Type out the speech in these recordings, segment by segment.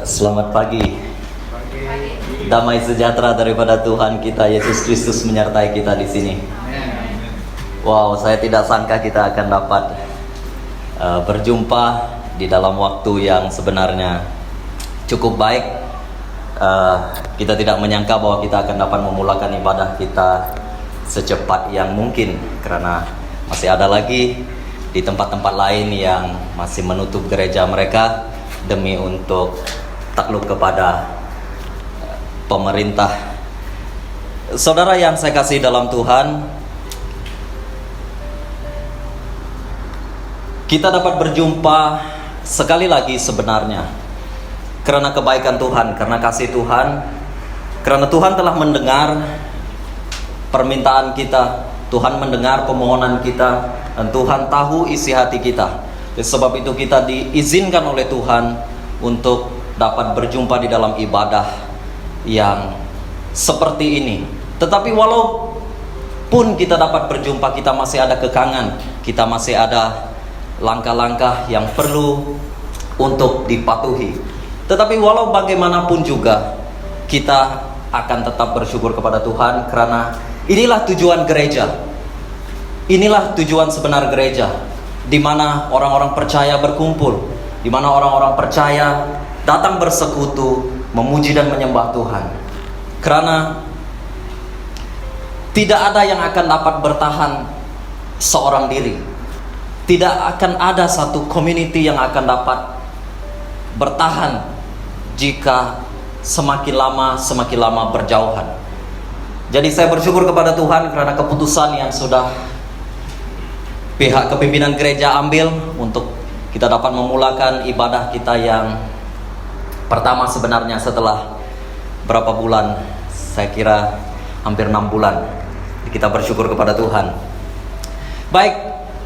Selamat pagi. Damai sejahtera daripada Tuhan kita Yesus Kristus menyertai kita di sini. Wow, saya tidak sangka kita akan dapat berjumpa di dalam waktu yang sebenarnya cukup baik. Kita tidak menyangka bahwa kita akan dapat memulakan ibadah kita secepat yang mungkin, karena masih ada lagi di tempat-tempat lain yang masih menutup gereja mereka demi untuk takluk kepada pemerintah. Saudara yang saya kasih dalam Tuhan, kita dapat berjumpa sekali lagi sebenarnya karena kebaikan Tuhan, karena kasih Tuhan, karena Tuhan telah mendengar permintaan kita, Tuhan mendengar permohonan kita, dan Tuhan tahu isi hati kita. Sebab itu kita diizinkan oleh Tuhan untuk dapat berjumpa di dalam ibadah yang seperti ini. Tetapi walaupun kita dapat berjumpa, kita masih ada kekangan, kita masih ada langkah-langkah yang perlu untuk dipatuhi. Tetapi walau bagaimanapun juga, kita akan tetap bersyukur kepada Tuhan, karena inilah tujuan gereja. Inilah tujuan sebenar gereja, di mana orang-orang percaya berkumpul, di mana orang-orang percaya datang bersekutu, memuji dan menyembah Tuhan. Karena tidak ada yang akan dapat bertahan seorang diri. Tidak akan ada satu community yang akan dapat bertahan jika semakin lama berjauhan. Jadi saya bersyukur kepada Tuhan karena keputusan yang sudah pihak kepimpinan gereja ambil untuk kita dapat memulakan ibadah kita yang pertama sebenarnya setelah berapa bulan, saya kira hampir 6 bulan. Kita bersyukur kepada Tuhan. Baik,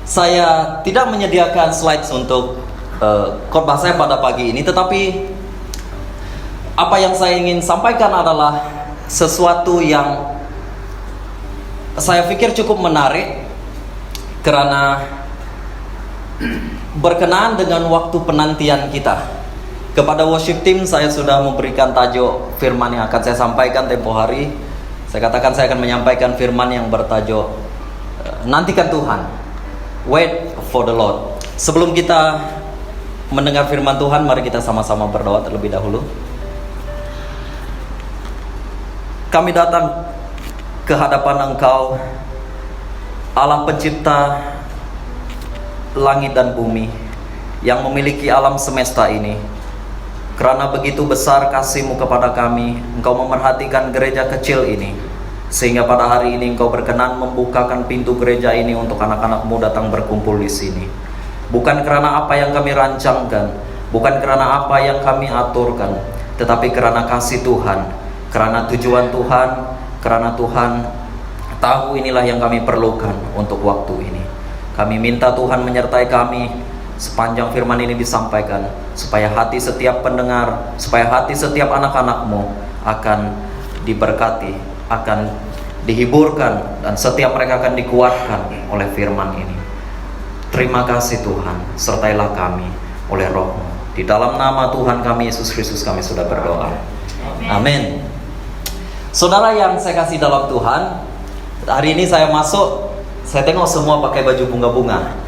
saya tidak menyediakan slides untuk khotbah saya pada pagi ini, tetapi apa yang saya ingin sampaikan adalah sesuatu yang saya pikir cukup menarik, karena berkenaan dengan waktu penantian kita. Kepada worship team saya sudah memberikan tajuk firman yang akan saya sampaikan tempo hari. Saya katakan saya akan menyampaikan firman yang bertajuk nantikan Tuhan, wait for the Lord. Sebelum kita mendengar firman Tuhan, mari kita sama-sama berdoa terlebih dahulu. Kami datang ke hadapan Engkau, Allah pencipta langit dan bumi, yang memiliki alam semesta ini. Karena begitu besar kasih-Mu kepada kami, Engkau memerhatikan gereja kecil ini, sehingga pada hari ini Engkau berkenan membukakan pintu gereja ini untuk anak-anak-Mu datang berkumpul di sini. Bukan karena apa yang kami rancangkan, bukan karena apa yang kami aturkan, tetapi karena kasih Tuhan, karena tujuan Tuhan, karena Tuhan tahu inilah yang kami perlukan untuk waktu ini. Kami minta Tuhan menyertai kami sepanjang firman ini disampaikan, supaya hati setiap pendengar, supaya hati setiap anak-anak-Mu akan diberkati, akan dihiburkan, dan setiap mereka akan dikuatkan oleh firman ini. Terima kasih Tuhan, sertailah kami oleh Roh-Mu. Di dalam nama Tuhan kami Yesus Kristus kami sudah berdoa. Amin. Saudara yang saya kasih dalam Tuhan, hari ini saya masuk, saya tengok semua pakai baju bunga-bunga.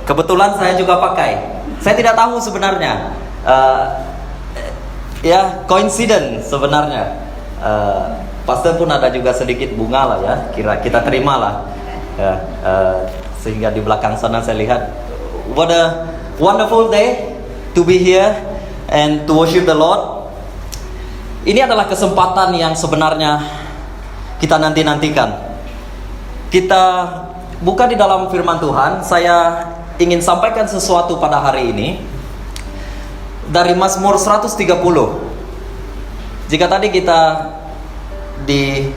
Kebetulan saya juga pakai. Saya tidak tahu sebenarnya. Ya, coincidence sebenarnya. Pastor pun ada juga sedikit bunga lah ya. Kita terima lah. Ya, sehingga di belakang sana saya lihat, what a wonderful day to be here and to worship the Lord. Ini adalah kesempatan yang sebenarnya kita nanti-nantikan. Kita buka di dalam firman Tuhan. Saya ingin sampaikan sesuatu pada hari ini dari Mazmur 130. Jika tadi kita dibawa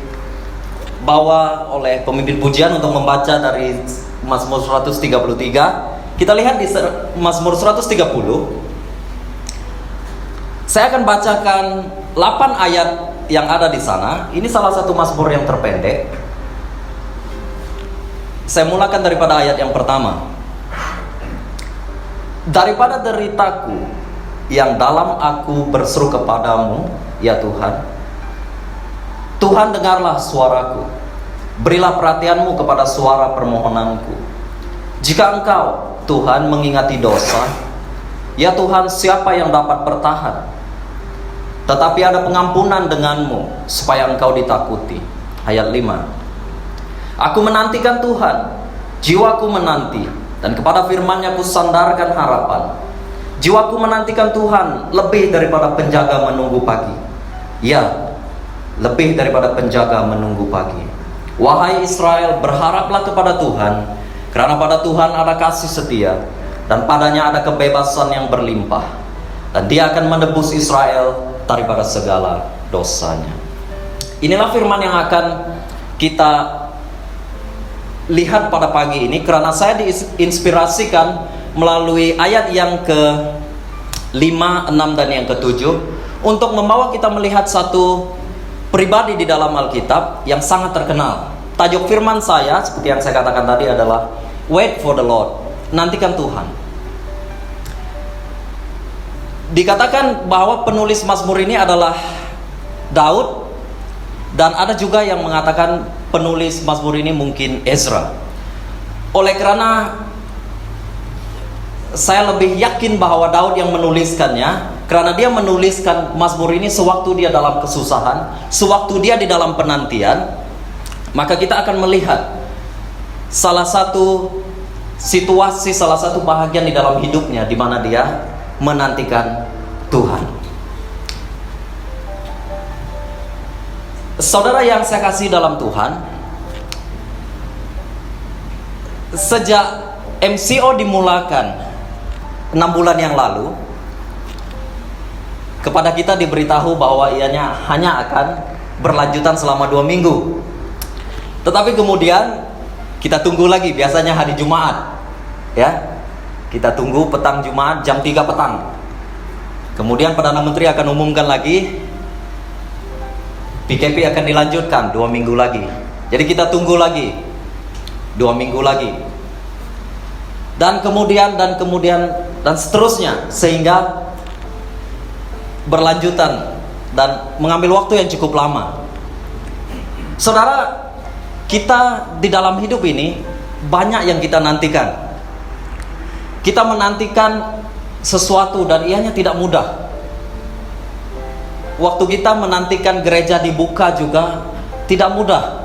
oleh pemimpin pujian untuk membaca dari Mazmur 133, kita lihat di Mazmur 130. Saya akan bacakan 8 ayat yang ada di sana. Ini salah satu Mazmur yang terpendek. Saya mulakan daripada ayat yang pertama. Daripada deritaku yang dalam aku berseru kepadamu, ya Tuhan. Tuhan, dengarlah suaraku. Berilah perhatianmu kepada suara permohonanku. Jika Engkau, Tuhan, mengingati dosa, ya Tuhan, siapa yang dapat bertahan? Tetapi ada pengampunan denganmu, supaya Engkau ditakuti. Ayat 5. Aku menantikan Tuhan, jiwaku menanti, dan kepada firman-Nya ku sandarkan harapan. Jiwaku menantikan Tuhan lebih daripada penjaga menunggu pagi. Ya, lebih daripada penjaga menunggu pagi. Wahai Israel, berharaplah kepada Tuhan, karena pada Tuhan ada kasih setia, dan padanya ada kebebasan yang berlimpah, dan Dia akan menebus Israel daripada segala dosanya. Inilah firman yang akan kita lihat pada pagi ini, karena saya diinspirasikan melalui ayat yang ke-5, 6, dan yang ke-7 untuk membawa kita melihat satu pribadi di dalam Alkitab yang sangat terkenal. Tajuk firman saya, seperti yang saya katakan tadi, adalah Wait for the Lord, nantikan Tuhan. Dikatakan bahwa penulis Mazmur ini adalah Daud, dan ada juga yang mengatakan penulis Mazmur ini mungkin Ezra. Oleh karena saya lebih yakin bahwa Daud yang menuliskannya, karena dia menuliskan Mazmur ini sewaktu dia dalam kesusahan, sewaktu dia di dalam penantian, maka kita akan melihat salah satu situasi, salah satu bahagian di dalam hidupnya di mana dia menantikan Tuhan. Saudara yang saya kasih dalam Tuhan, sejak MCO dimulakan 6 bulan yang lalu, kepada kita diberitahu bahwa ianya hanya akan berlanjutan selama 2 minggu. Tetapi kemudian kita tunggu lagi, biasanya hari Jumat, ya. Kita tunggu petang Jumat jam 3 petang. Kemudian Perdana Menteri akan umumkan lagi, PKP akan dilanjutkan 2 minggu lagi. Jadi kita tunggu lagi 2 minggu lagi. Dan kemudian dan seterusnya, sehingga berlanjutan dan mengambil waktu yang cukup lama. Saudara, kita di dalam hidup ini banyak yang kita nantikan. Kita menantikan sesuatu dan ianya tidak mudah. Waktu kita menantikan gereja dibuka juga tidak mudah.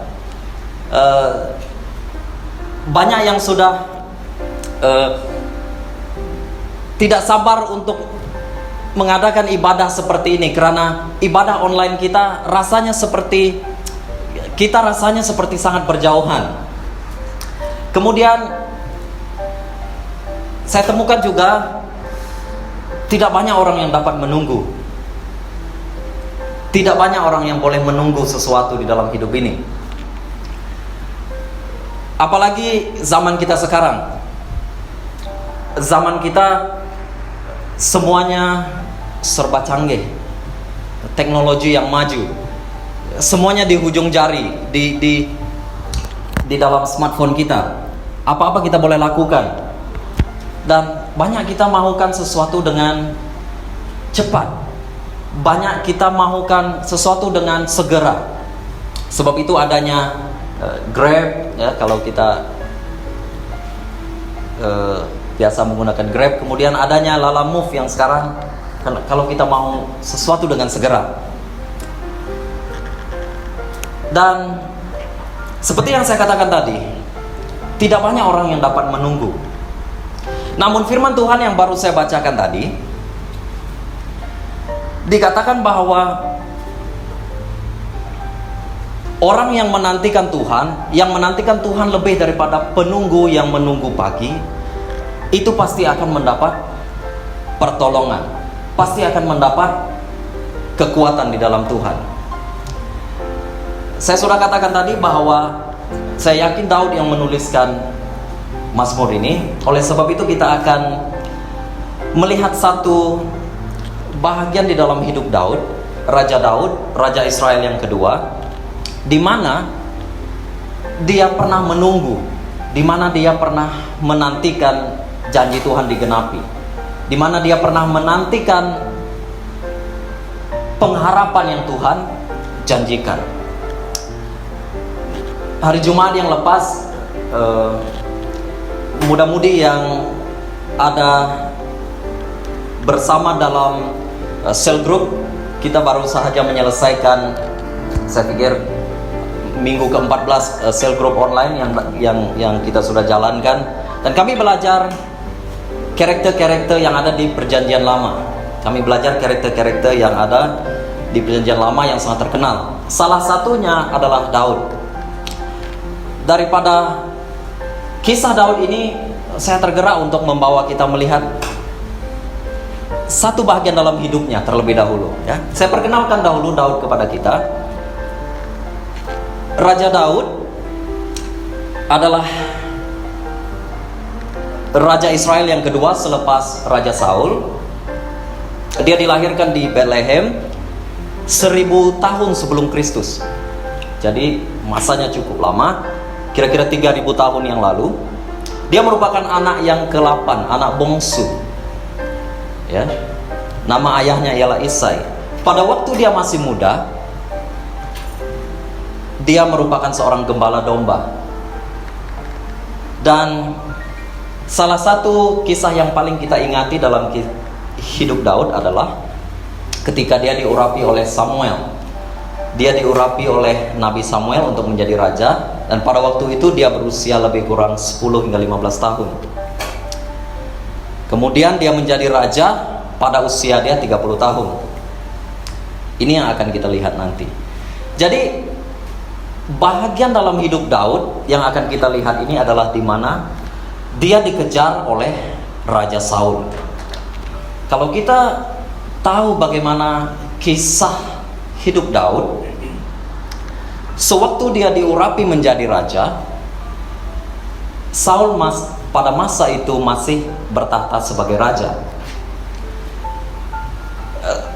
Banyak yang sudah tidak sabar untuk mengadakan ibadah seperti ini, karena ibadah online kita rasanya seperti sangat berjauhan. Kemudian saya temukan juga tidak banyak orang yang dapat menunggu. Tidak banyak orang yang boleh menunggu sesuatu di dalam hidup ini. Apalagi zaman kita sekarang. Zaman kita semuanya serba canggih. Teknologi yang maju. Semuanya di ujung jari, di dalam smartphone kita. Apa-apa kita boleh lakukan. Dan banyak kita mahukan sesuatu dengan cepat. Banyak kita mahukan sesuatu dengan segera. Sebab itu adanya Grab, ya, kalau kita biasa menggunakan Grab. Kemudian adanya Lalamove yang sekarang kalau kita mau sesuatu dengan segera. Dan seperti yang saya katakan tadi, tidak banyak orang yang dapat menunggu. Namun firman Tuhan yang baru saya bacakan tadi, dikatakan bahwa orang yang menantikan Tuhan lebih daripada penunggu yang menunggu pagi, itu pasti akan mendapat pertolongan, pasti akan mendapat kekuatan di dalam Tuhan. Saya sudah katakan tadi bahwa saya yakin Daud yang menuliskan Mazmur ini. Oleh sebab itu kita akan melihat satu bahagian di dalam hidup Daud, Raja Israel yang kedua, di mana dia pernah menunggu, di mana dia pernah menantikan janji Tuhan digenapi. di mana dia pernah menantikan pengharapan yang Tuhan janjikan. Hari Jumat yang lepas, muda-mudi yang ada bersama dalam cell group, kita baru saja menyelesaikan, saya pikir minggu ke-14 cell group online yang kita sudah jalankan, dan kami belajar karakter-karakter yang ada di Perjanjian Lama. Kami belajar karakter-karakter yang ada di Perjanjian Lama yang sangat terkenal. Salah satunya adalah Daud. Daripada kisah Daud ini, saya tergerak untuk membawa kita melihat satu bagian dalam hidupnya terlebih dahulu, ya. Saya perkenalkan dahulu Daud kepada kita. Raja Daud adalah raja Israel yang kedua selepas Raja Saul. Dia dilahirkan di Bethlehem 1000 tahun sebelum Kristus. Jadi masanya cukup lama, kira-kira 3000 tahun yang lalu. Dia merupakan anak yang ke-8, anak bungsu, ya. Nama ayahnya ialah Isai. Pada waktu dia masih muda, dia merupakan seorang gembala domba. Dan salah satu kisah yang paling kita ingati dalam hidup Daud adalah ketika dia diurapi oleh Samuel. Dia diurapi oleh Nabi Samuel untuk menjadi raja, dan pada waktu itu dia berusia lebih kurang 10 hingga 15 tahun. Kemudian dia menjadi raja pada usia dia 30 tahun. Ini yang akan kita lihat nanti. Jadi bahagian dalam hidup Daud yang akan kita lihat ini adalah di mana dia dikejar oleh Raja Saul. Kalau kita tahu bagaimana kisah hidup Daud, sewaktu dia diurapi menjadi raja, Saul pada masa itu masih bertahta sebagai raja.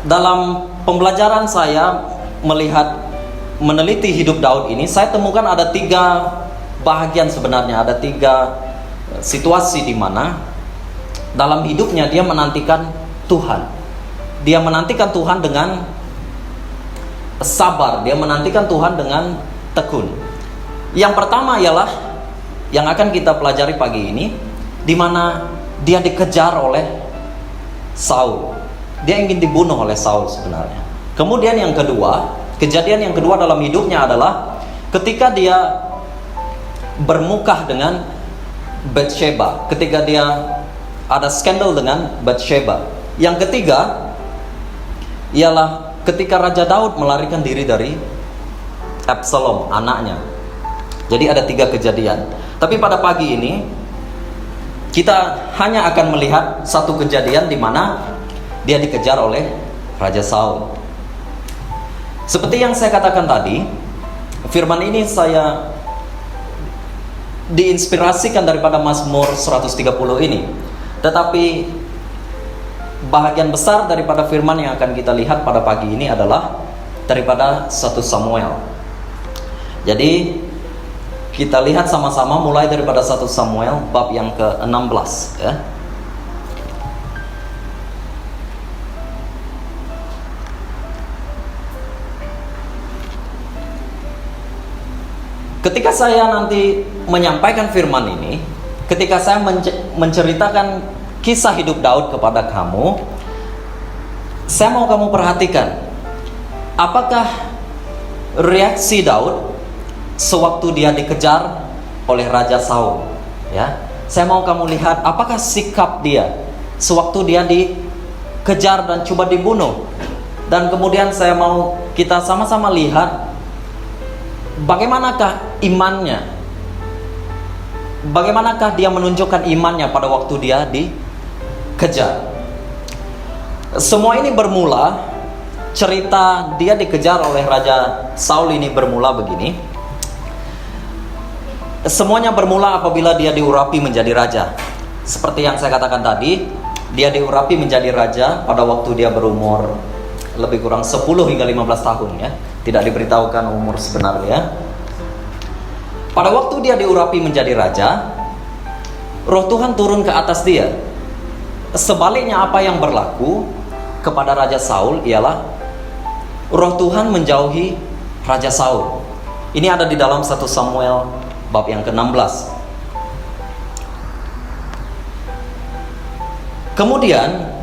Dalam pembelajaran saya meneliti hidup Daud ini, saya temukan ada 3 bahagian sebenarnya, ada 3 situasi di mana dalam hidupnya dia menantikan Tuhan. Dia menantikan Tuhan dengan sabar, dia menantikan Tuhan dengan tekun. Yang pertama ialah yang akan kita pelajari pagi ini, di mana dia dikejar oleh Saul. Dia ingin dibunuh oleh Saul sebenarnya. Kemudian yang kedua, kejadian yang kedua dalam hidupnya adalah ketika dia bermukah dengan Bathsheba, ketika dia ada skandal dengan Bathsheba. Yang ketiga ialah ketika Raja Daud melarikan diri dari Absalom, anaknya. Jadi ada 3 kejadian. Tapi pada pagi ini kita hanya akan melihat satu kejadian di mana dia dikejar oleh Raja Saul. Seperti yang saya katakan tadi, firman ini saya diinspirasikan daripada Mazmur 130 ini. Tetapi bahagian besar daripada firman yang akan kita lihat pada pagi ini adalah daripada 1 Samuel. Jadi kita lihat sama-sama mulai daripada 1 Samuel bab yang ke-16, ya. Ketika saya nanti menyampaikan firman ini, ketika saya menceritakan kisah hidup Daud kepada kamu, saya mau kamu perhatikan apakah reaksi Daud sewaktu dia dikejar oleh Raja Saul, ya. Saya mau kamu lihat apakah sikap dia sewaktu dia dikejar dan coba dibunuh. Dan kemudian saya mau kita sama-sama lihat bagaimanakah imannya, bagaimanakah dia menunjukkan imannya pada waktu dia dikejar. Semua ini bermula, cerita dia dikejar oleh Raja Saul ini bermula begini. Semuanya bermula apabila dia diurapi menjadi raja. Seperti yang saya katakan tadi, dia diurapi menjadi raja pada waktu dia berumur lebih kurang 10 hingga 15 tahun, ya. Tidak diberitahukan umur sebenarnya. Pada waktu dia diurapi menjadi raja, Roh Tuhan turun ke atas dia. sebaliknya apa yang berlaku kepada Raja Saul ialah Roh Tuhan menjauhi Raja Saul. Ini ada di dalam 1 Samuel bab yang ke-16. Kemudian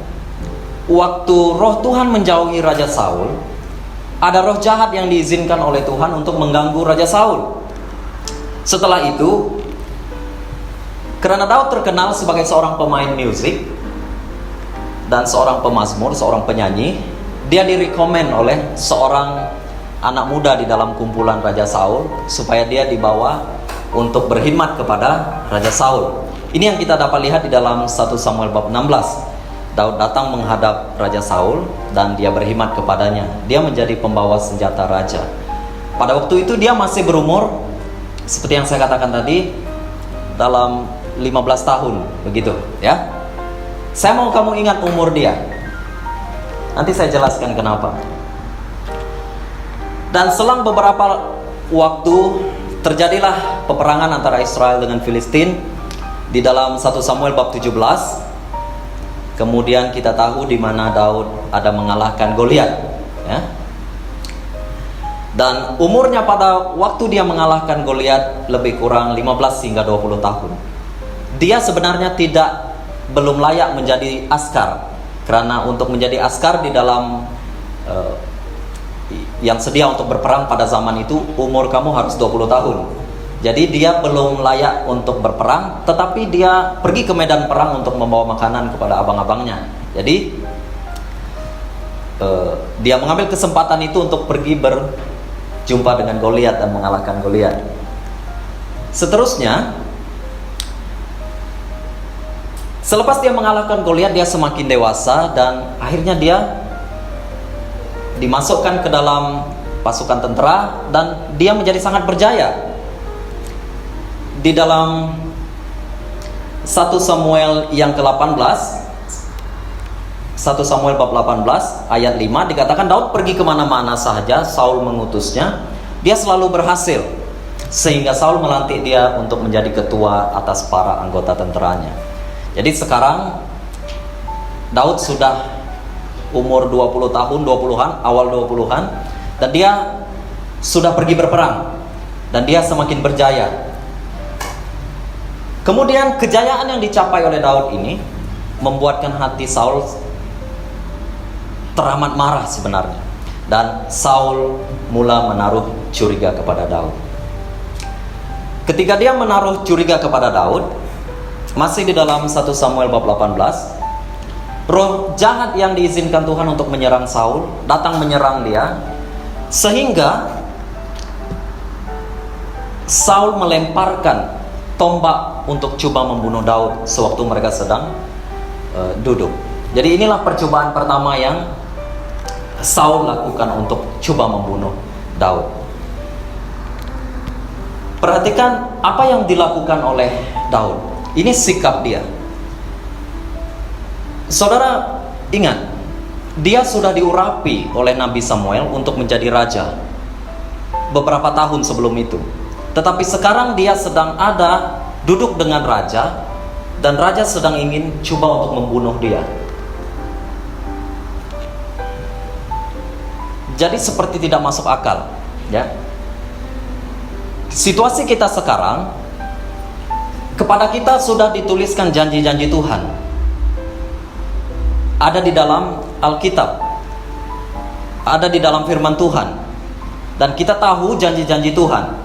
waktu Roh Tuhan menjauhi Raja Saul, ada roh jahat yang diizinkan oleh Tuhan untuk mengganggu Raja Saul. Setelah itu, karena Daud terkenal sebagai seorang pemain musik dan seorang pemazmur, seorang penyanyi, dia direkomend oleh seorang anak muda di dalam kumpulan Raja Saul supaya dia dibawa untuk berkhidmat kepada Raja Saul. Ini yang kita dapat lihat di dalam 1 Samuel bab 16. Daud datang menghadap Raja Saul dan dia berkhidmat kepadanya. Dia menjadi pembawa senjata raja. Pada waktu itu dia masih berumur, seperti yang saya katakan tadi, dalam 15 tahun, begitu ya. Saya mau kamu ingat umur dia. Nanti saya jelaskan kenapa. Dan selang beberapa waktu terjadilah peperangan antara Israel dengan Filistin di dalam 1 Samuel bab 17. Kemudian kita tahu di mana Daud ada mengalahkan Goliat, ya. Dan umurnya pada waktu dia mengalahkan Goliat lebih kurang 15 hingga 20 tahun. Dia sebenarnya belum layak menjadi askar, karena untuk menjadi askar di dalam yang sedia untuk berperang pada zaman itu, umur kamu harus 20 tahun. Jadi dia belum layak untuk berperang, tetapi dia pergi ke medan perang untuk membawa makanan kepada abang-abangnya. Jadi dia mengambil kesempatan itu untuk pergi berjumpa dengan Goliat dan mengalahkan Goliat. Seterusnya, selepas dia mengalahkan Goliat, dia semakin dewasa dan akhirnya dia dimasukkan ke dalam pasukan tentara dan dia menjadi sangat berjaya. Di dalam 1 Samuel yang ke-18, 1 Samuel bab 18 ayat 5 dikatakan Daud pergi kemana-mana saja Saul mengutusnya, dia selalu berhasil, sehingga Saul melantik dia untuk menjadi ketua atas para anggota tenteranya. Jadi sekarang Daud sudah umur 20 tahun, 20-an, awal 20-an, dan dia sudah pergi berperang dan dia semakin berjaya. Kemudian kejayaan yang dicapai oleh Daud ini membuatkan hati Saul teramat marah sebenarnya, dan Saul mula menaruh curiga kepada Daud. Ketika dia menaruh curiga kepada Daud, masih di dalam 1 Samuel bab 18, roh jahat yang diizinkan Tuhan untuk menyerang Saul datang menyerang dia, sehingga Saul melemparkan tombak untuk coba membunuh Daud sewaktu mereka sedang duduk. Jadi inilah percobaan pertama yang Saul lakukan untuk coba membunuh Daud. Perhatikan apa yang dilakukan oleh Daud. Ini sikap dia. Saudara ingat, dia sudah diurapi oleh Nabi Samuel untuk menjadi raja beberapa tahun sebelum itu. Tetapi sekarang dia sedang ada duduk dengan raja, dan raja sedang ingin coba untuk membunuh dia. Jadi seperti tidak masuk akal, ya. Situasi kita sekarang, kepada kita sudah dituliskan janji-janji Tuhan. Ada di dalam Alkitab, ada di dalam firman Tuhan, dan kita tahu janji-janji Tuhan.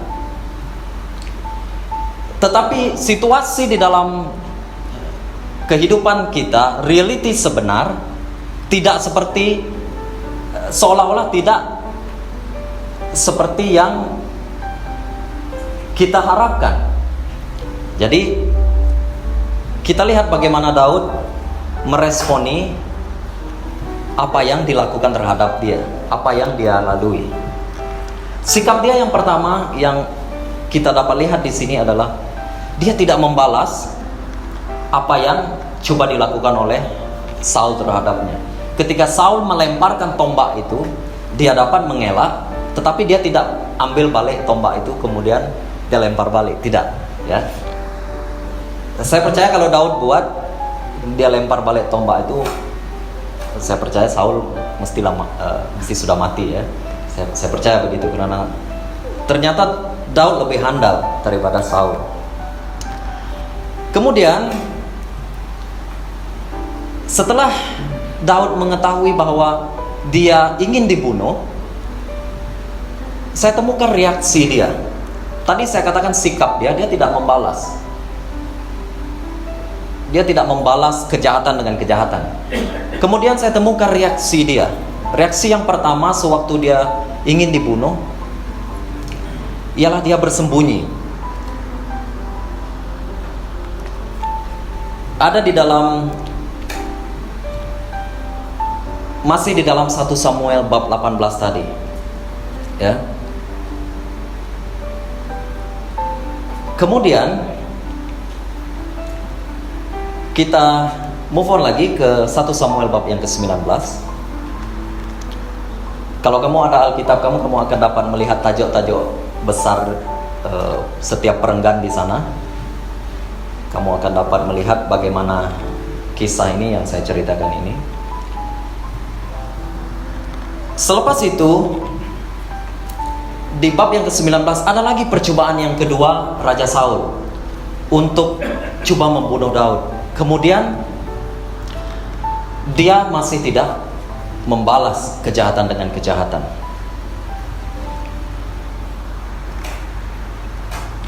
Tetapi situasi di dalam kehidupan kita, reality sebenar, tidak seperti, seolah-olah tidak seperti yang kita harapkan. Jadi kita lihat bagaimana Daud meresponi apa yang dilakukan terhadap dia, apa yang dia lalui. Sikap dia yang pertama yang kita dapat lihat di sini adalah dia tidak membalas apa yang coba dilakukan oleh Saul terhadapnya. Ketika Saul melemparkan tombak itu, dia dapat mengelak, tetapi dia tidak ambil balik tombak itu kemudian dia lempar balik, tidak, ya. Saya percaya kalau Daud buat, dia lempar balik tombak itu, saya percaya Saul mesti sudah mati ya. Saya percaya begitu, karena ternyata Daud lebih handal daripada Saul. Kemudian setelah Daud mengetahui bahwa dia ingin dibunuh, saya temukan reaksi dia. Tadi saya katakan sikap dia tidak membalas. Dia tidak membalas kejahatan dengan kejahatan. Kemudian saya temukan reaksi dia. Reaksi yang pertama sewaktu dia ingin dibunuh, ialah dia bersembunyi. Ada di dalam, masih di dalam 1 Samuel bab 18 tadi. Ya. Kemudian kita move on lagi ke 1 Samuel bab yang ke-19. Kalau kamu ada Alkitab kamu akan dapat melihat tajuk-tajuk besar setiap perenggan di sana. Kamu akan dapat melihat bagaimana kisah ini yang saya ceritakan ini. Selepas itu, di bab yang ke-19 ada lagi percobaan yang kedua Raja Saul untuk coba membunuh Daud. Kemudian dia masih tidak membalas kejahatan dengan kejahatan.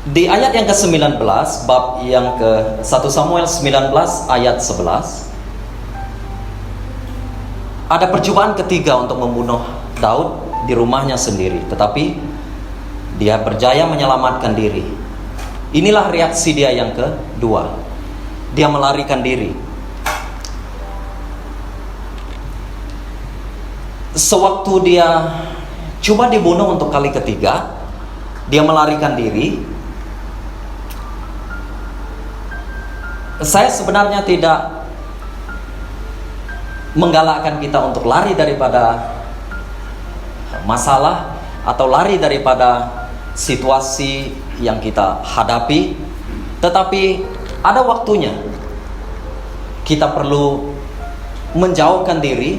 Di ayat yang ke-19, bab yang ke 1 Samuel 19 ayat 11, ada percobaan ketiga untuk membunuh Daud di rumahnya sendiri, tetapi dia berjaya menyelamatkan diri. Inilah reaksi dia yang kedua. Dia melarikan diri. Sewaktu dia coba dibunuh untuk kali ketiga, dia melarikan diri. Saya sebenarnya tidak menggalakkan kita untuk lari daripada masalah atau lari daripada situasi yang kita hadapi, tetapi ada waktunya kita perlu menjauhkan diri,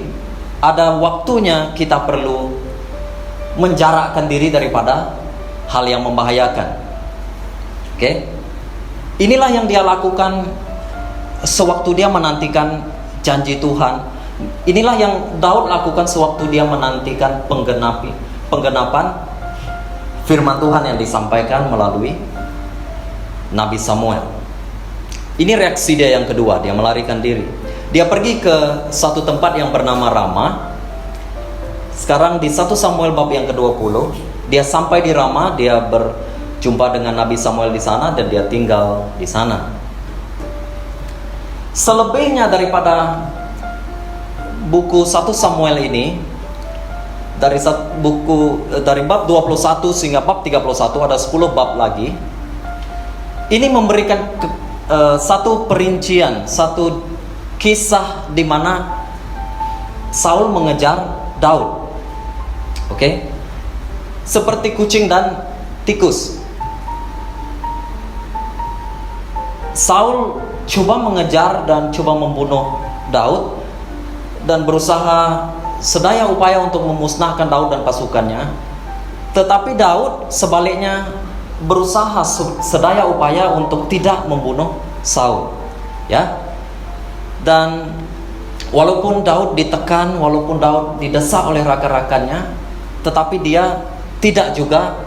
ada waktunya kita perlu menjarakkan diri daripada hal yang membahayakan. Oke? Inilah yang dia lakukan sewaktu dia menantikan janji Tuhan. Inilah yang Daud lakukan sewaktu dia menantikan penggenapan firman Tuhan yang disampaikan melalui Nabi Samuel. Ini reaksi dia yang kedua, dia melarikan diri. Dia pergi ke satu tempat yang bernama Rama. Sekarang di 1 Samuel bab yang ke-20, dia sampai di Rama, dia berjumpa dengan Nabi Samuel di sana dan dia tinggal di sana. Selebihnya daripada buku 1 Samuel ini, dari bab 21 sehingga bab 31 ada 10 bab lagi. Ini memberikan satu perincian, satu kisah di mana Saul mengejar Daud. Oke? Seperti kucing dan tikus. Saul coba mengejar dan coba membunuh Daud dan berusaha sedaya upaya untuk memusnahkan Daud dan pasukannya. Tetapi Daud sebaliknya berusaha sedaya upaya untuk tidak membunuh Saul. Ya. Dan walaupun Daud ditekan, walaupun Daud didesak oleh rakan-rakannya, tetapi dia tidak juga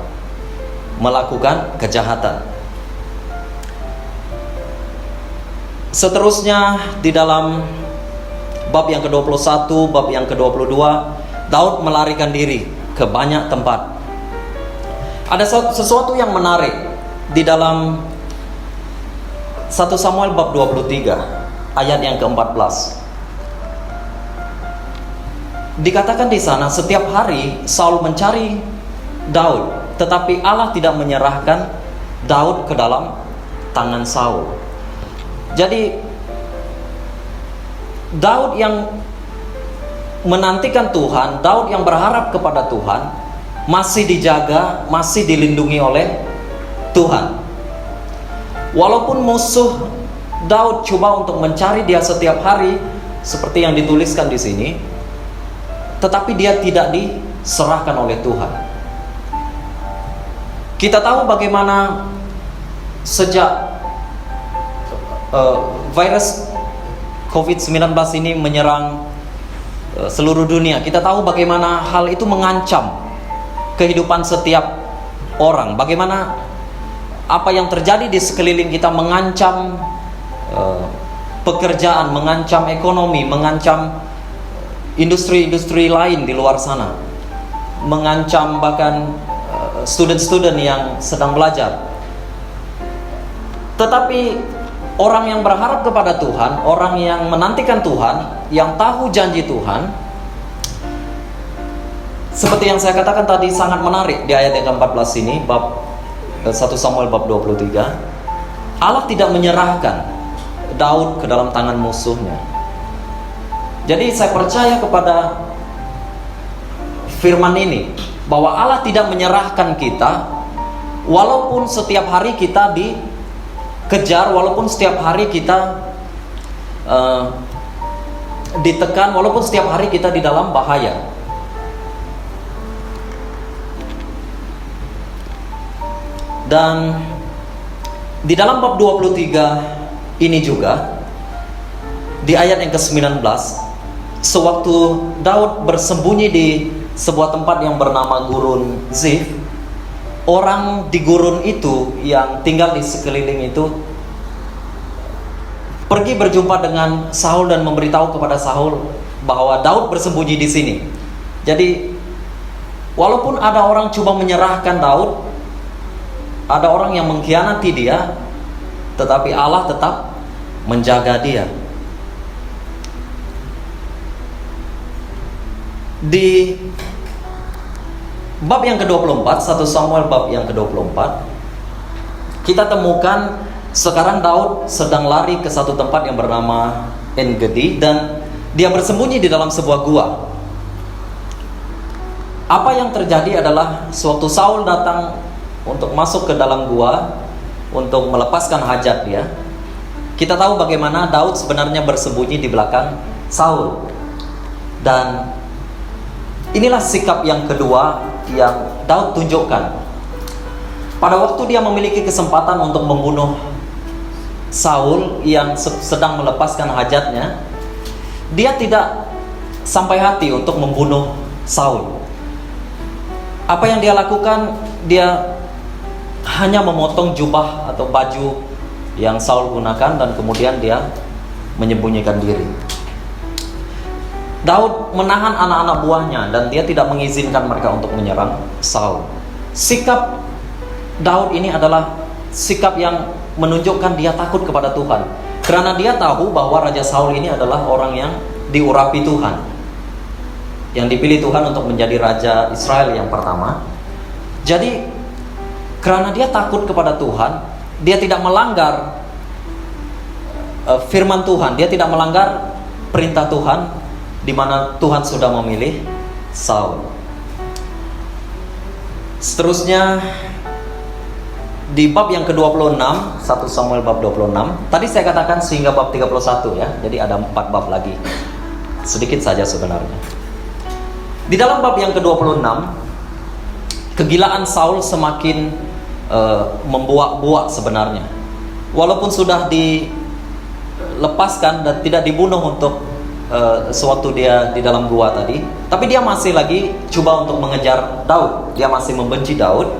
melakukan kejahatan. Seterusnya di dalam bab yang ke-21, bab yang ke-22, Daud melarikan diri ke banyak tempat. Ada sesuatu yang menarik di dalam 1 Samuel bab 23 ayat yang ke-14. Dikatakan di sana, setiap hari Saul mencari Daud, tetapi Allah tidak menyerahkan Daud ke dalam tangan Saul. Jadi Daud yang menantikan Tuhan, Daud yang berharap kepada Tuhan, masih dijaga, masih dilindungi oleh Tuhan. Walaupun musuh Daud coba untuk mencari dia setiap hari seperti yang dituliskan di sini, tetapi dia tidak diserahkan oleh Tuhan. Kita tahu bagaimana sejak virus COVID-19 ini menyerang seluruh dunia, kita tahu bagaimana hal itu mengancam kehidupan setiap orang. Bagaimana apa yang terjadi di sekeliling kita mengancam pekerjaan, mengancam ekonomi, mengancam industri-industri lain di luar sana, mengancam bahkan student-student yang sedang belajar. Tetapi orang yang berharap kepada Tuhan, orang yang menantikan Tuhan, yang tahu janji Tuhan, seperti yang saya katakan tadi, sangat menarik di ayat yang ke-14 ini, bab 1 Samuel bab 23. Allah tidak menyerahkan Daud ke dalam tangan musuhnya. Jadi saya percaya kepada firman ini, bahwa Allah tidak menyerahkan kita, walaupun setiap hari kita dikejar, walaupun setiap hari kita ditekan, walaupun setiap hari kita di dalam bahaya. Dan di dalam bab 23 ini juga, di ayat yang ke-19, sewaktu Daud bersembunyi di sebuah tempat yang bernama Gurun Zif, orang di gurun itu yang tinggal di sekeliling itu pergi berjumpa dengan Saul dan memberitahu kepada Saul bahwa Daud bersembunyi di sini. Jadi walaupun ada orang coba menyerahkan Daud, ada orang yang mengkhianati dia, tetapi Allah tetap menjaga dia. Di bab yang ke-24, 1 Samuel bab yang ke-24, kita temukan sekarang Daud sedang lari ke satu tempat yang bernama En-Gedi, dan dia bersembunyi di dalam sebuah gua. Apa yang terjadi adalah sewaktu Saul datang untuk masuk ke dalam gua untuk melepaskan hajat dia, kita tahu bagaimana Daud sebenarnya bersembunyi di belakang Saul. Dan inilah sikap yang kedua yang Daud tunjukkan. Pada waktu dia memiliki kesempatan untuk membunuh Saul yang sedang melepaskan hajatnya, dia tidak sampai hati untuk membunuh Saul. Apa yang dia lakukan, dia hanya memotong jubah atau baju yang Saul gunakan, dan kemudian dia menyembunyikan diri. Daud menahan anak-anak buahnya dan dia tidak mengizinkan mereka untuk menyerang Saul. Sikap Daud ini adalah sikap yang menunjukkan dia takut kepada Tuhan, karena dia tahu bahwa Raja Saul ini adalah orang yang diurapi Tuhan, yang dipilih Tuhan untuk menjadi Raja Israel yang pertama. Jadi karena dia takut kepada Tuhan, dia tidak melanggar firman Tuhan, dia tidak melanggar perintah Tuhan, di mana Tuhan sudah memilih Saul. Seterusnya di bab yang ke-26, 1 Samuel bab 26. Tadi saya katakan sehingga bab 31 ya. Jadi ada 4 bab lagi. Sedikit saja sebenarnya. Di dalam bab yang ke-26, kegilaan Saul semakin membuak-buak sebenarnya. Walaupun sudah dilepaskan dan tidak dibunuh untuk sewaktu dia di dalam gua tadi, tapi dia masih lagi coba untuk mengejar Daud. Dia masih membenci Daud.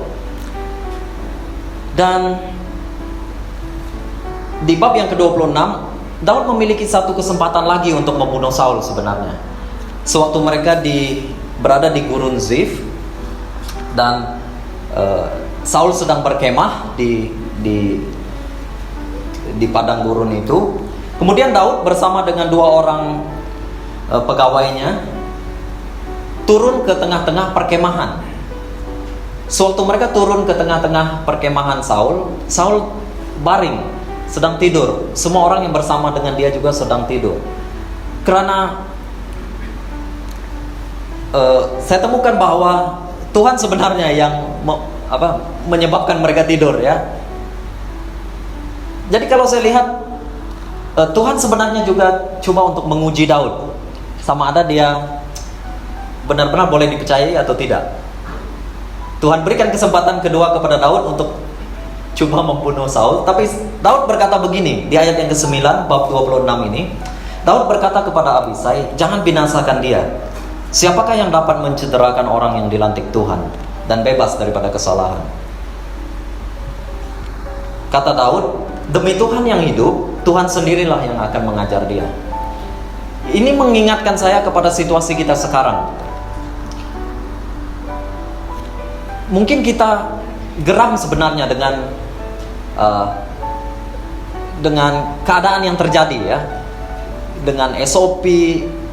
Dan di bab yang ke-26, Daud memiliki satu kesempatan lagi untuk membunuh Saul sebenarnya. Sewaktu mereka berada di Gurun Zif, dan Saul sedang berkemah di padang gurun itu. Kemudian Daud bersama dengan 2 orang pegawainya turun ke tengah-tengah perkemahan. Sewaktu mereka turun ke tengah-tengah perkemahan Saul baring, sedang tidur. Semua orang yang bersama dengan dia juga sedang tidur. Karena saya temukan bahwa Tuhan sebenarnya yang menyebabkan mereka tidur ya. Jadi kalau saya lihat Tuhan sebenarnya juga coba untuk menguji Daud, sama ada dia benar-benar boleh dipercayai atau tidak. Tuhan berikan kesempatan kedua kepada Daud untuk coba membunuh Saul. Tapi Daud berkata begini, di ayat yang ke-9 bab 26 ini, Daud berkata kepada Abisai, "Jangan binasakan dia. Siapakah yang dapat mencederakan orang yang dilantik Tuhan dan bebas daripada kesalahan?" Kata Daud, "Demi Tuhan yang hidup, Tuhan sendirilah yang akan mengajar dia." Ini mengingatkan saya kepada situasi kita sekarang. Mungkin kita geram sebenarnya dengan keadaan yang terjadi, ya, dengan SOP,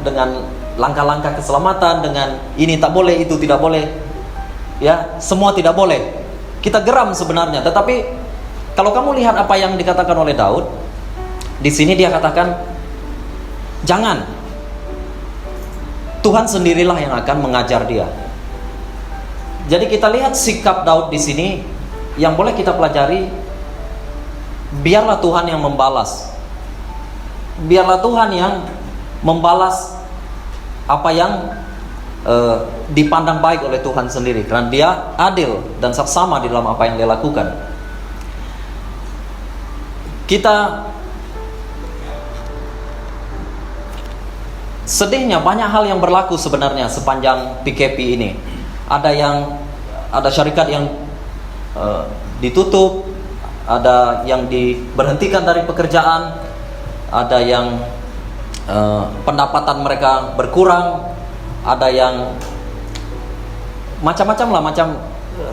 dengan langkah-langkah keselamatan, dengan ini tak boleh, itu tidak boleh, ya, semua tidak boleh. Kita geram sebenarnya. Tetapi kalau kamu lihat apa yang dikatakan oleh Daud, di sini dia katakan, jangan. Tuhan sendirilah yang akan mengajar dia. Jadi kita lihat sikap Daud di sini yang boleh kita pelajari. Biarlah Tuhan yang membalas. Biarlah Tuhan yang membalas apa yang dipandang baik oleh Tuhan sendiri, karena dia adil dan saksama di dalam apa yang dia lakukan. Kita sedihnya banyak hal yang berlaku sebenarnya sepanjang PKP ini. Ada syarikat yang ditutup, ada yang diberhentikan dari pekerjaan, ada yang pendapatan mereka berkurang, ada yang macam-macam lah.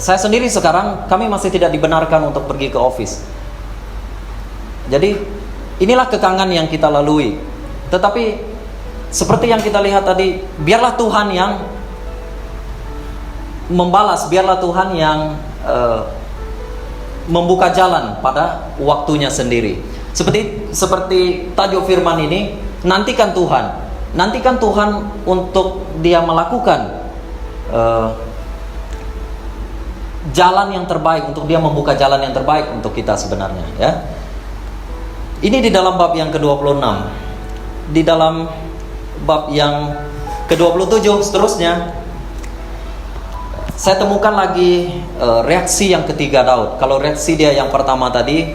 Saya sendiri sekarang, kami masih tidak dibenarkan untuk pergi ke office. Jadi inilah kekangan yang kita lalui. Tetapi seperti yang kita lihat tadi, biarlah Tuhan yang membalas, biarlah Tuhan yang membuka jalan pada waktunya sendiri. Seperti tajuk firman ini, nantikan Tuhan untuk dia melakukan jalan yang terbaik, untuk dia membuka jalan yang terbaik untuk kita sebenarnya, ya. Ini di dalam bab yang ke-26. Di dalam bab yang ke-27 seterusnya, saya temukan lagi reaksi yang ketiga Daud. Kalau reaksi dia yang pertama tadi,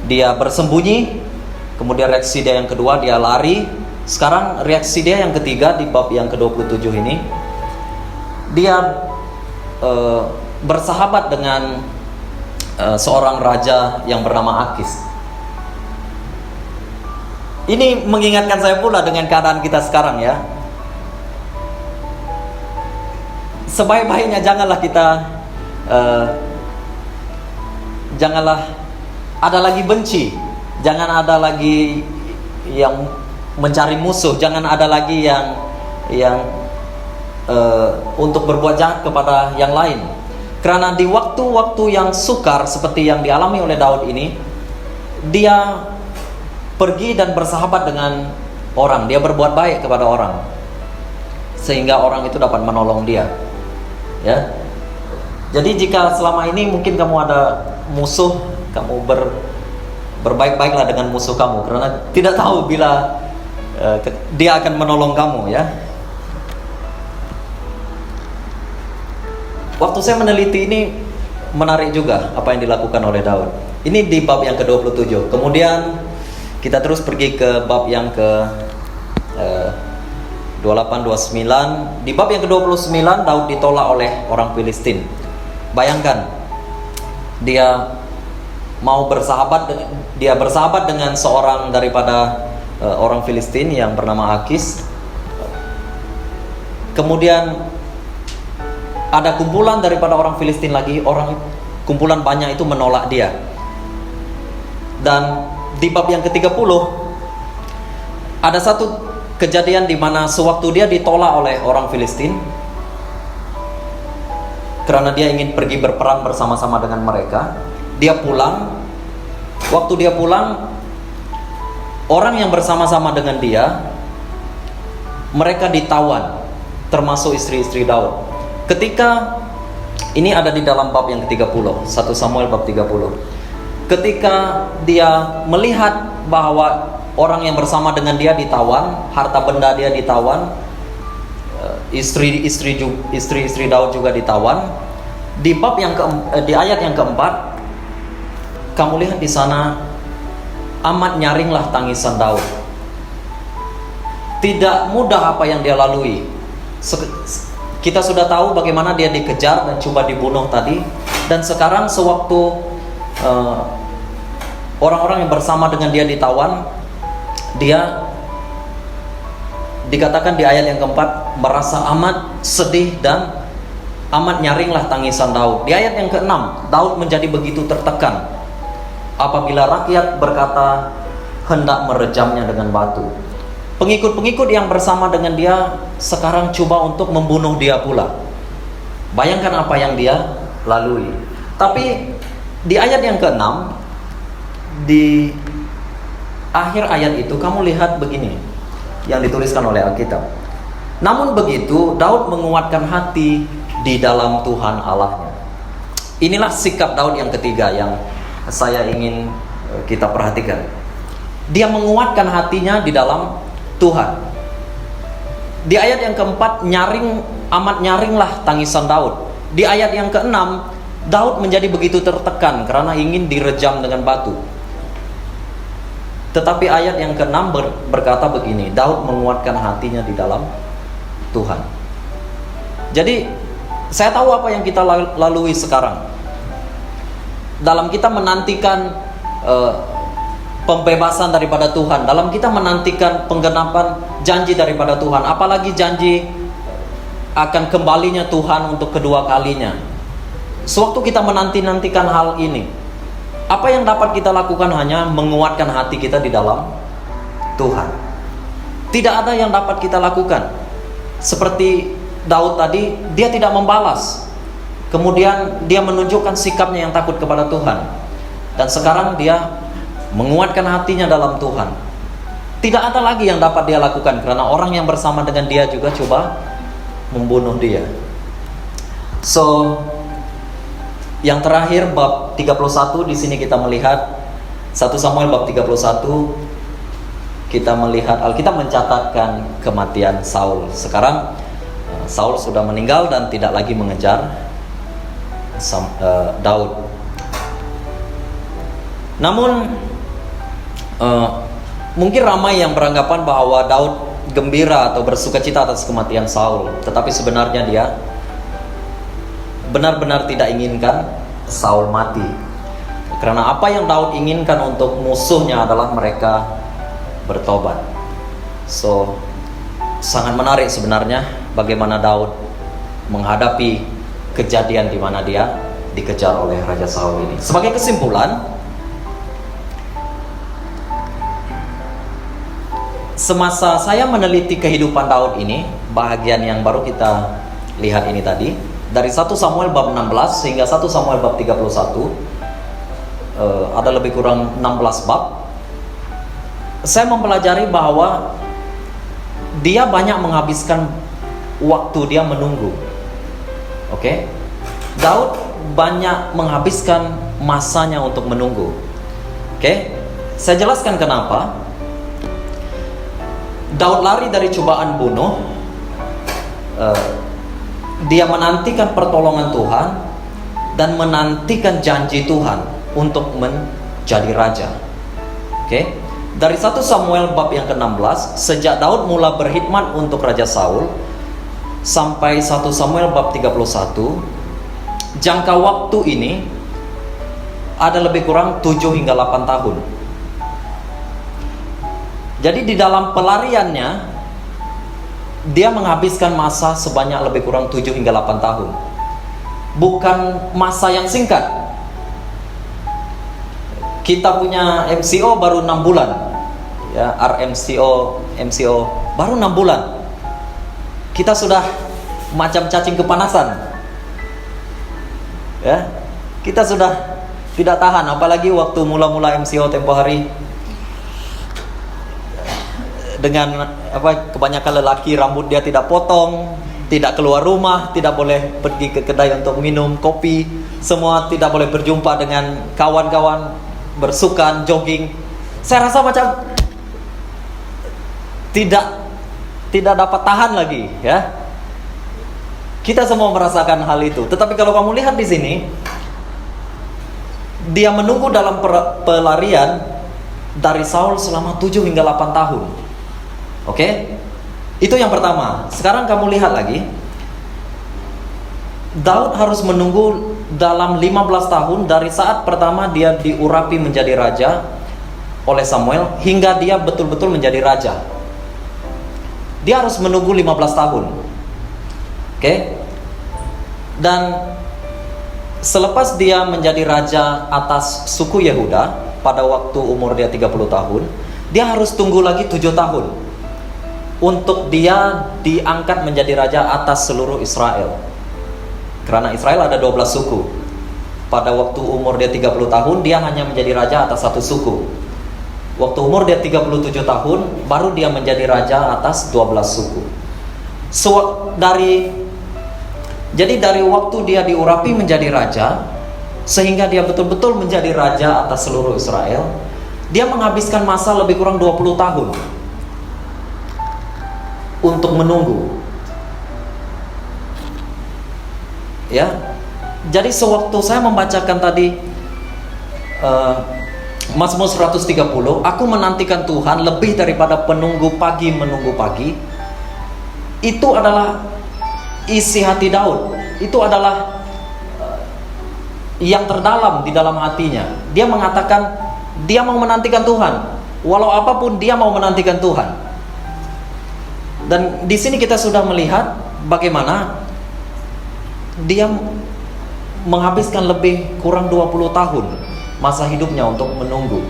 dia bersembunyi. Kemudian reaksi dia yang kedua, dia lari. Sekarang reaksi dia yang ketiga di bab yang ke-27 ini, dia bersahabat dengan seorang raja yang bernama Akis. Ini mengingatkan saya pula dengan keadaan kita sekarang, ya. Sebaik-baiknya janganlah kita janganlah ada lagi benci, jangan ada lagi yang mencari musuh, jangan ada lagi yang untuk berbuat jahat kepada yang lain. Karena di waktu-waktu yang sukar seperti yang dialami oleh Daud ini, dia pergi dan bersahabat dengan orang, dia berbuat baik kepada orang, sehingga orang itu dapat menolong dia, ya. Jadi jika selama ini mungkin kamu ada musuh, kamu berbaik-baiklah dengan musuh kamu, karena tidak tahu bila dia akan menolong kamu, ya. Waktu saya meneliti ini, menarik juga apa yang dilakukan oleh Daud. Ini di bab yang ke-27. Kemudian kita terus pergi ke bab yang ke 28-29. Di bab yang ke-29, Daud ditolak oleh orang Filistin. Bayangkan, dia mau bersahabat dengan seorang daripada orang Filistin yang bernama Akis. Kemudian ada kumpulan daripada orang Filistin lagi, kumpulan banyak itu menolak dia. Dan di bab yang ke-30 ada satu kejadian di mana sewaktu dia ditolak oleh orang Filistin karena dia ingin pergi berperang bersama-sama dengan mereka, dia pulang. Waktu dia pulang, orang yang bersama-sama dengan dia, mereka ditawan, termasuk istri-istri Daud. Ketika ini ada di dalam bab yang ke-30, 1 Samuel bab 30. Ketika dia melihat bahwa orang yang bersama dengan dia ditawan, harta benda dia ditawan, istri Daud juga ditawan. Di ayat yang keempat, kamu lihat di sana, amat nyaringlah tangisan Daud. Tidak mudah apa yang dia lalui. Kita sudah tahu bagaimana dia dikejar dan coba dibunuh tadi. Dan sekarang sewaktu orang-orang yang bersama dengan dia ditawan, dia dikatakan di ayat yang keempat merasa amat sedih dan amat nyaringlah tangisan Daud. Di ayat yang keenam, Daud menjadi begitu tertekan apabila rakyat berkata hendak merejamnya dengan batu. Pengikut-pengikut yang bersama dengan dia sekarang coba untuk membunuh dia pula. Bayangkan apa yang dia lalui. Tapi di ayat yang keenam, di akhir ayat itu kamu lihat begini yang dituliskan oleh Alkitab. Namun begitu, Daud menguatkan hati di dalam Tuhan Allahnya. Inilah sikap Daud yang ketiga yang saya ingin kita perhatikan. Dia menguatkan hatinya di dalam Tuhan. Di ayat yang keempat, amat nyaringlah tangisan Daud. Di ayat yang keenam, Daud menjadi begitu tertekan karena ingin direjam dengan batu. Tetapi ayat yang keenam berkata begini, Daud menguatkan hatinya di dalam Tuhan. Jadi saya tahu apa yang kita lalui sekarang. Dalam kita menantikan pembebasan daripada Tuhan, dalam kita menantikan penggenapan janji daripada Tuhan, apalagi janji akan kembalinya Tuhan untuk kedua kalinya. Sewaktu kita menanti-nantikan hal ini, apa yang dapat kita lakukan hanya menguatkan hati kita di dalam Tuhan. Tidak ada yang dapat kita lakukan. Seperti Daud tadi, dia tidak membalas. Kemudian dia menunjukkan sikapnya yang takut kepada Tuhan. Dan sekarang dia menguatkan hatinya dalam Tuhan. Tidak ada lagi yang dapat dia lakukan karena orang yang bersama dengan dia juga coba membunuh dia. So, yang terakhir bab 31 di sini kita melihat 1 Samuel bab 31, kita melihat Alkitab mencatatkan kematian Saul. Sekarang Saul sudah meninggal dan tidak lagi mengejar Daud. Namun mungkin ramai yang beranggapan bahwa Daud gembira atau bersukacita atas kematian Saul, tetapi sebenarnya dia benar-benar tidak inginkan Saul mati. Karena apa yang Daud inginkan untuk musuhnya adalah mereka bertobat. So, sangat menarik sebenarnya bagaimana Daud menghadapi kejadian di mana dia dikejar oleh Raja Saul ini. Sebagai kesimpulan, semasa saya meneliti kehidupan Daud ini, bahagian yang baru kita lihat ini tadi, dari 1 Samuel bab 16 hingga 1 Samuel bab 31, ada lebih kurang 16 bab. Saya mempelajari bahwa dia banyak menghabiskan waktu dia menunggu. Oke? Daud banyak menghabiskan masanya untuk menunggu. Oke? Saya jelaskan kenapa. Daud lari dari cobaan bunuh. Dia menantikan pertolongan Tuhan dan menantikan janji Tuhan untuk menjadi raja. Oke? Dari 1 Samuel bab yang ke-16, sejak Daud mula berkhidmat untuk Raja Saul sampai 1 Samuel bab 31, jangka waktu ini ada lebih kurang 7 hingga 8 tahun. Jadi di dalam pelariannya, dia menghabiskan masa sebanyak lebih kurang 7 hingga 8 tahun. Bukan masa yang singkat. Kita punya MCO baru 6 bulan. Ya, MCO baru 6 bulan. Kita sudah macam cacing kepanasan. Ya, kita sudah tidak tahan, apalagi waktu mula-mula MCO tempo hari. Dengan kebanyakan lelaki rambut dia tidak potong, tidak keluar rumah, tidak boleh pergi ke kedai untuk minum kopi, semua tidak boleh berjumpa dengan kawan-kawan, bersukan, jogging. Saya rasa macam tidak tidak dapat tahan lagi, ya. Kita semua merasakan hal itu. Tetapi kalau kamu lihat di sini, dia menunggu dalam pelarian dari Saul selama 7 hingga 8 tahun. Oke? Itu yang pertama. Sekarang kamu lihat lagi. Daud harus menunggu dalam 15 tahun dari saat pertama dia diurapi menjadi raja oleh Samuel hingga dia betul-betul menjadi raja. Dia harus menunggu 15 tahun. Oke? Dan selepas dia menjadi raja atas suku Yehuda pada waktu umur dia 30 tahun, dia harus tunggu lagi 7 tahun untuk dia diangkat menjadi raja atas seluruh Israel. Karena Israel ada 12 suku. Pada waktu umur dia 30 tahun, dia hanya menjadi raja atas satu suku. Waktu umur dia 37 tahun, baru dia menjadi raja atas 12 suku. Jadi dari waktu dia diurapi menjadi raja, sehingga dia betul-betul menjadi raja atas seluruh Israel, dia menghabiskan masa lebih kurang 20 tahun untuk menunggu. Ya, jadi sewaktu saya membacakan tadi Mazmur 130, aku menantikan Tuhan lebih daripada menunggu pagi. Itu adalah isi hati Daud. Itu adalah yang terdalam di dalam hatinya. Dia mengatakan dia mau menantikan Tuhan, walau apapun dia mau menantikan Tuhan. Dan di sini kita sudah melihat bagaimana dia menghabiskan lebih kurang 20 tahun masa hidupnya untuk menunggu,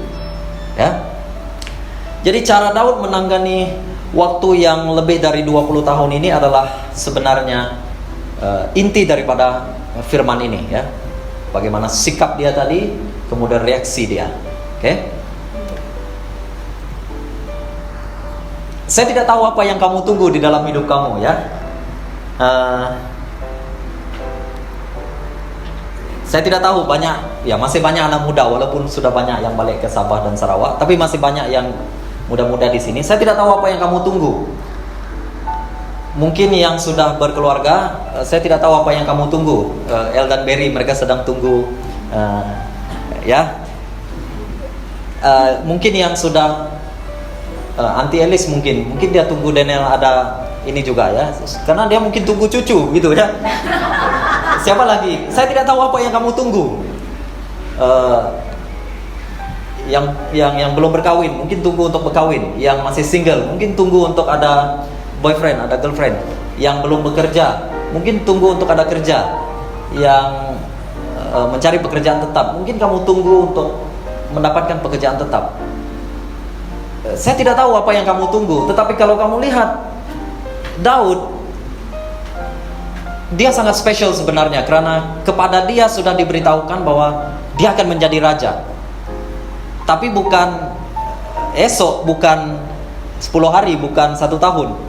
ya. Jadi cara Daud menangani waktu yang lebih dari 20 tahun ini adalah sebenarnya inti daripada firman ini, ya. Bagaimana sikap dia tadi, kemudian reaksi dia. Oke? Saya tidak tahu apa yang kamu tunggu di dalam hidup kamu, ya. Saya tidak tahu, masih banyak anak muda, walaupun sudah banyak yang balik ke Sabah dan Sarawak, tapi masih banyak yang muda-muda di sini. Saya tidak tahu apa yang kamu tunggu. Mungkin yang sudah berkeluarga, saya tidak tahu apa yang kamu tunggu. El dan Berry, mereka sedang tunggu, mungkin yang sudah Auntie Elis mungkin dia tunggu Daniel ada ini juga, ya, karena dia mungkin tunggu cucu gitu, ya. Siapa lagi? Saya tidak tahu apa yang kamu tunggu. Yang belum berkawin mungkin tunggu untuk berkawin. Yang masih single mungkin tunggu untuk ada boyfriend, ada girlfriend. Yang belum bekerja mungkin tunggu untuk ada kerja. Yang mencari pekerjaan tetap mungkin kamu tunggu untuk mendapatkan pekerjaan tetap. Saya tidak tahu apa yang kamu tunggu. Tetapi kalau kamu lihat Daud, dia sangat spesial sebenarnya, karena kepada dia sudah diberitahukan bahwa dia akan menjadi raja. Tapi bukan esok, bukan 10 hari, bukan 1 tahun.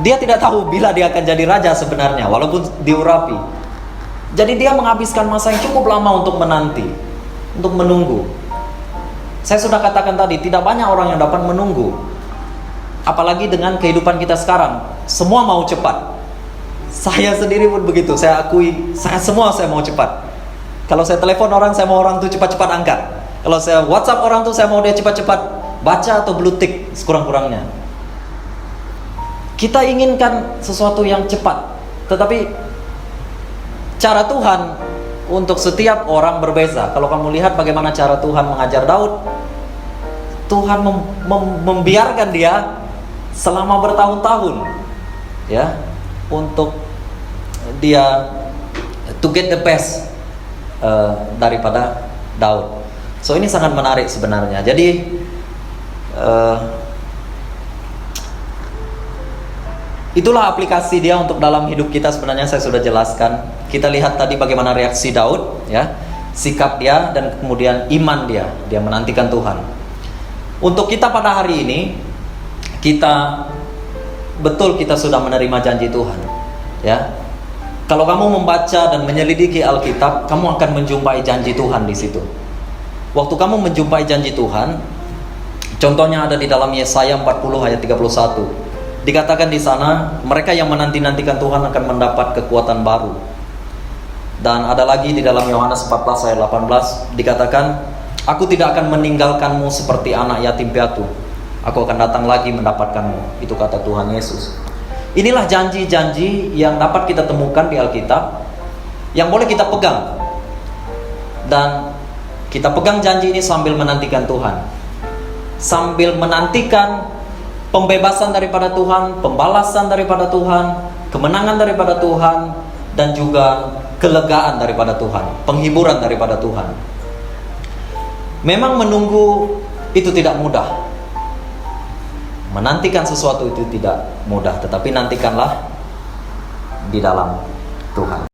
Dia tidak tahu bila dia akan jadi raja sebenarnya, walaupun diurapi. Jadi dia menghabiskan masa yang cukup lama untuk menanti, untuk menunggu. Saya sudah katakan tadi, tidak banyak orang yang dapat menunggu. Apalagi dengan kehidupan kita sekarang, semua mau cepat. Saya sendiri pun begitu, saya akui, saya mau cepat. Kalau saya telepon orang, saya mau orang tuh cepat-cepat angkat. Kalau saya WhatsApp orang tuh, saya mau dia cepat-cepat baca atau blue tick sekurang-kurangnya. Kita inginkan sesuatu yang cepat, tetapi cara Tuhan untuk setiap orang berbeza. Kalau kamu lihat bagaimana cara Tuhan mengajar Daud, Tuhan membiarkan dia selama bertahun-tahun, ya, untuk dia to get the best daripada Daud. So ini sangat menarik sebenarnya. Jadi itulah aplikasi dia untuk dalam hidup kita. Sebenarnya saya sudah jelaskan. Kita lihat tadi bagaimana reaksi Daud, ya, sikap dia, dan kemudian iman dia menantikan Tuhan. Untuk kita pada hari ini, kita sudah menerima janji Tuhan, ya. Kalau kamu membaca dan menyelidiki Alkitab, kamu akan menjumpai janji Tuhan di situ. Waktu kamu menjumpai janji Tuhan, Contohnya ada di dalam Yesaya 40 ayat 31. Dikatakan di sana, mereka yang menanti-nantikan Tuhan akan mendapat kekuatan baru. Dan ada lagi di dalam Yohanes 14 ayat 18 dikatakan, aku tidak akan meninggalkanmu seperti anak yatim piatu. Aku akan datang lagi mendapatkanmu. Itu kata Tuhan Yesus. Inilah janji-janji yang dapat kita temukan di Alkitab, yang boleh kita pegang. Dan kita pegang janji ini sambil menantikan Tuhan, sambil menantikan pembebasan daripada Tuhan, pembalasan daripada Tuhan, kemenangan daripada Tuhan, dan juga kelegaan daripada Tuhan, penghiburan daripada Tuhan. Memang menunggu itu tidak mudah. Menantikan sesuatu itu tidak mudah, tetapi nantikanlah di dalam Tuhan.